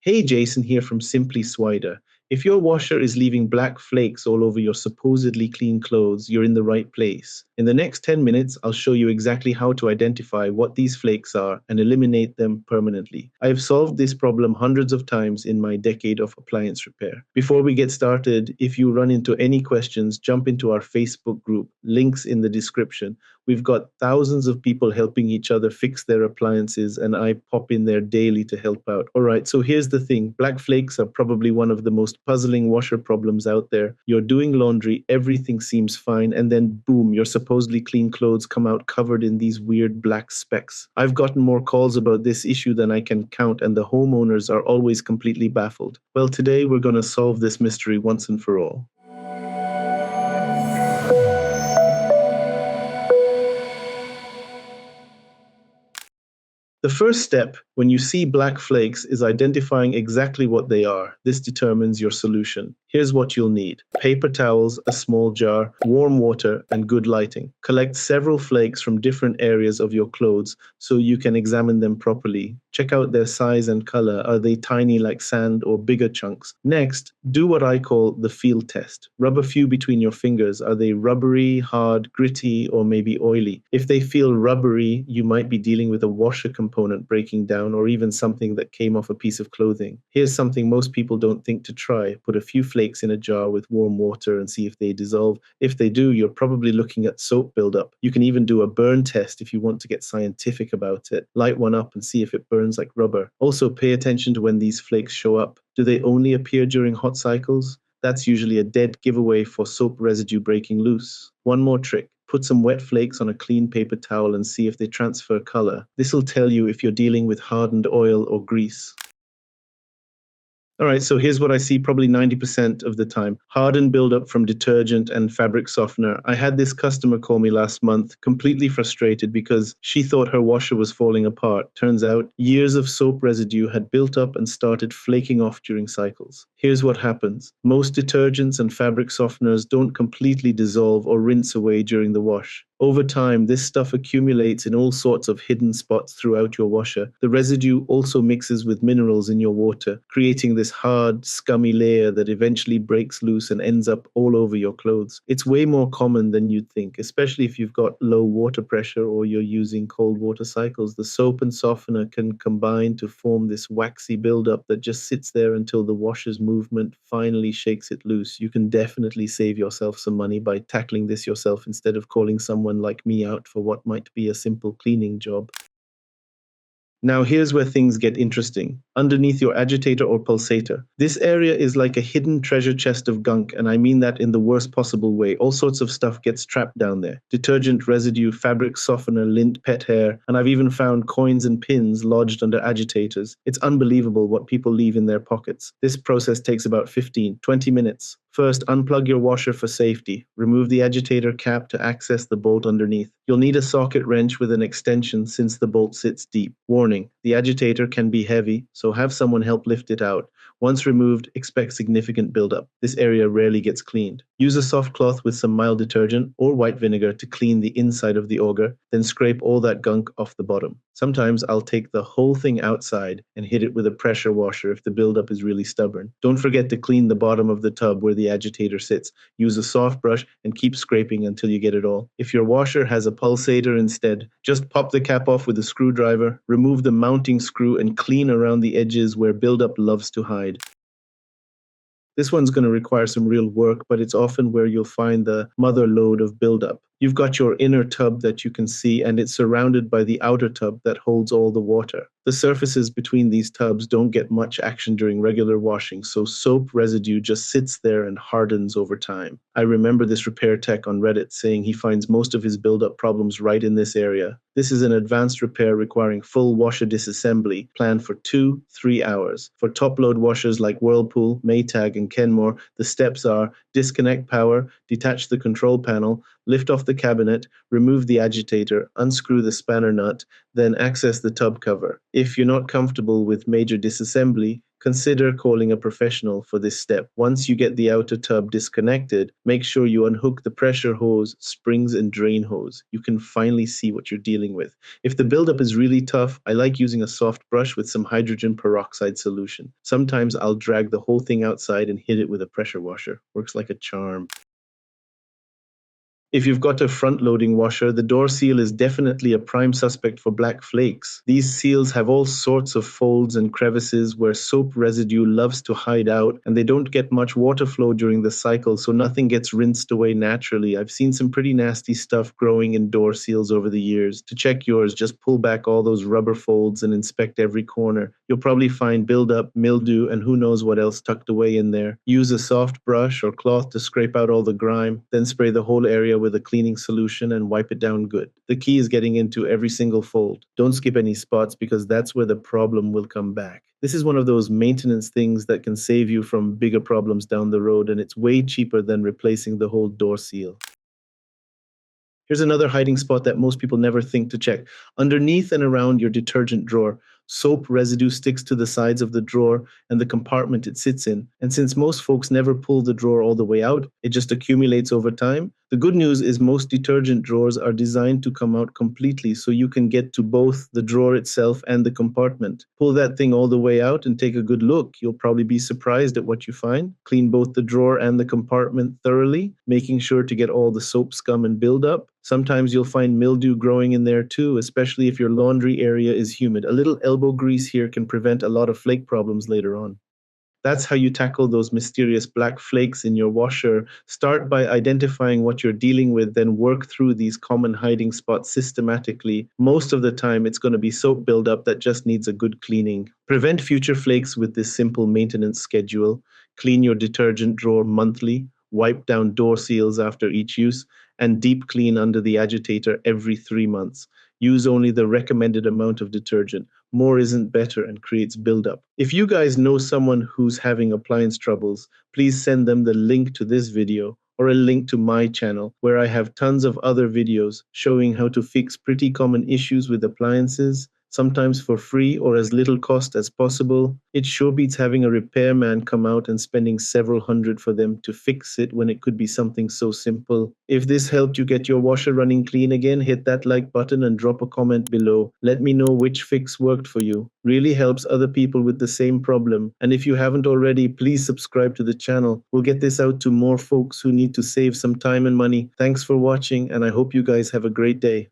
Hey, Jason here from Simply Swider. If your washer is leaving black flakes all over your supposedly clean clothes, you're in the right place. In the next 10 minutes, I'll show you exactly how to identify what these flakes are and eliminate them permanently. I have solved this problem hundreds of times in my decade of appliance repair. Before we get started, if you run into any questions, jump into our Facebook group, links in the description. We've got thousands of people helping each other fix their appliances, and I pop in there daily to help out. All right, so here's the thing. Black flakes are probably one of the most puzzling washer problems out there. You're doing laundry, everything seems fine, and then boom, your supposedly clean clothes come out covered in these weird black specks. I've gotten more calls about this issue than I can count, and the homeowners are always completely baffled. Well, today we're going to solve this mystery once and for all. The first step when you see black flakes is identifying exactly what they are. This determines your solution. Here's what you'll need: paper towels, a small jar, warm water, and good lighting. Collect several flakes from different areas of your clothes so you can examine them properly. Check out their size and color. Are they tiny like sand or bigger chunks? Next, do what I call the feel test. Rub a few between your fingers. Are they rubbery, hard, gritty, or maybe oily? If they feel rubbery, you might be dealing with a washer component breaking down or even something that came off a piece of clothing. Here's something most people don't think to try. Put a few flakes in a jar with warm water and see if they dissolve. If they do, you're probably looking at soap buildup. You can even do a burn test if you want to get scientific about it. Light one up and see if it burns like rubber. Also, pay attention to when these flakes show up. Do they only appear during hot cycles? That's usually a dead giveaway for soap residue breaking loose. One more trick. Put some wet flakes on a clean paper towel and see if they transfer color. This will tell you if you're dealing with hardened oil or grease. All right, so here's what I see probably 90% of the time. Hardened buildup from detergent and fabric softener. I had this customer call me last month, completely frustrated because she thought her washer was falling apart. Turns out years of soap residue had built up and started flaking off during cycles. Here's what happens. Most detergents and fabric softeners don't completely dissolve or rinse away during the wash. Over time, this stuff accumulates in all sorts of hidden spots throughout your washer. The residue also mixes with minerals in your water, creating this hard, scummy layer that eventually breaks loose and ends up all over your clothes. It's way more common than you'd think, especially if you've got low water pressure or you're using cold water cycles. The soap and softener can combine to form this waxy buildup that just sits there until the washer's movement finally shakes it loose. You can definitely save yourself some money by tackling this yourself instead of calling someone like me out for what might be a simple cleaning job. Now here's where things get interesting. Underneath your agitator or pulsator. This area is like a hidden treasure chest of gunk, and I mean that in the worst possible way. All sorts of stuff gets trapped down there. Detergent residue, fabric softener, lint, pet hair, and I've even found coins and pins lodged under agitators. It's unbelievable what people leave in their pockets. This process takes about 15-20 minutes. First, unplug your washer for safety. Remove the agitator cap to access the bolt underneath. You'll need a socket wrench with an extension since the bolt sits deep. Warning, the agitator can be heavy, so have someone help lift it out. Once removed, expect significant buildup. This area rarely gets cleaned. Use a soft cloth with some mild detergent or white vinegar to clean the inside of the auger, then scrape all that gunk off the bottom. Sometimes I'll take the whole thing outside and hit it with a pressure washer if the buildup is really stubborn. Don't forget to clean the bottom of the tub where the agitator sits. Use a soft brush and keep scraping until you get it all. If your washer has a pulsator instead, just pop the cap off with a screwdriver, remove the mounting screw, and clean around the edges where buildup loves to hide. This one's going to require some real work, but it's often where you'll find the mother lode of buildup. You've got your inner tub that you can see, and it's surrounded by the outer tub that holds all the water. The surfaces between these tubs don't get much action during regular washing, so soap residue just sits there and hardens over time. I remember this repair tech on Reddit saying he finds most of his buildup problems right in this area. This is an advanced repair requiring full washer disassembly, planned for 2-3 hours. For top-load washers like Whirlpool, Maytag, and Kenmore, the steps are: disconnect power, detach the control panel, lift off the cabinet, remove the agitator, unscrew the spanner nut, then access the tub cover. If you're not comfortable with major disassembly, consider calling a professional for this step. Once you get the outer tub disconnected, make sure you unhook the pressure hose, springs, and drain hose. You can finally see what you're dealing with. If the buildup is really tough, I like using a soft brush with some hydrogen peroxide solution. Sometimes I'll drag the whole thing outside and hit it with a pressure washer. Works like a charm. If you've got a front-loading washer, the door seal is definitely a prime suspect for black flakes. These seals have all sorts of folds and crevices where soap residue loves to hide out, and they don't get much water flow during the cycle, so nothing gets rinsed away naturally. I've seen some pretty nasty stuff growing in door seals over the years. To check yours, just pull back all those rubber folds and inspect every corner. You'll probably find buildup, mildew, and who knows what else tucked away in there. Use a soft brush or cloth to scrape out all the grime, then spray the whole area with a cleaning solution and wipe it down good. The key is getting into every single fold. Don't skip any spots because that's where the problem will come back. This is one of those maintenance things that can save you from bigger problems down the road, and it's way cheaper than replacing the whole door seal. Here's another hiding spot that most people never think to check. Underneath and around your detergent drawer, soap residue sticks to the sides of the drawer and the compartment it sits in. And since most folks never pull the drawer all the way out, it just accumulates over time. The good news is most detergent drawers are designed to come out completely so you can get to both the drawer itself and the compartment. Pull that thing all the way out and take a good look. You'll probably be surprised at what you find. Clean both the drawer and the compartment thoroughly, making sure to get all the soap scum and buildup. Sometimes you'll find mildew growing in there too, especially if your laundry area is humid. A little elbow grease here can prevent a lot of flake problems later on. That's how you tackle those mysterious black flakes in your washer. Start by identifying what you're dealing with, then work through these common hiding spots systematically. Most of the time, it's going to be soap buildup that just needs a good cleaning. Prevent future flakes with this simple maintenance schedule. Clean your detergent drawer monthly. Wipe down door seals after each use, and deep clean under the agitator every 3 months. Use only the recommended amount of detergent. More isn't better and creates buildup. If you guys know someone who's having appliance troubles, please send them the link to this video or a link to my channel where I have tons of other videos showing how to fix pretty common issues with appliances, sometimes for free or as little cost as possible. It sure beats having a repairman come out and spending several hundred for them to fix it when it could be something so simple. If this helped you get your washer running clean again, hit that like button and drop a comment below. Let me know which fix worked for you. Really helps other people with the same problem. And if you haven't already, please subscribe to the channel. We'll get this out to more folks who need to save some time and money. Thanks for watching, and I hope you guys have a great day.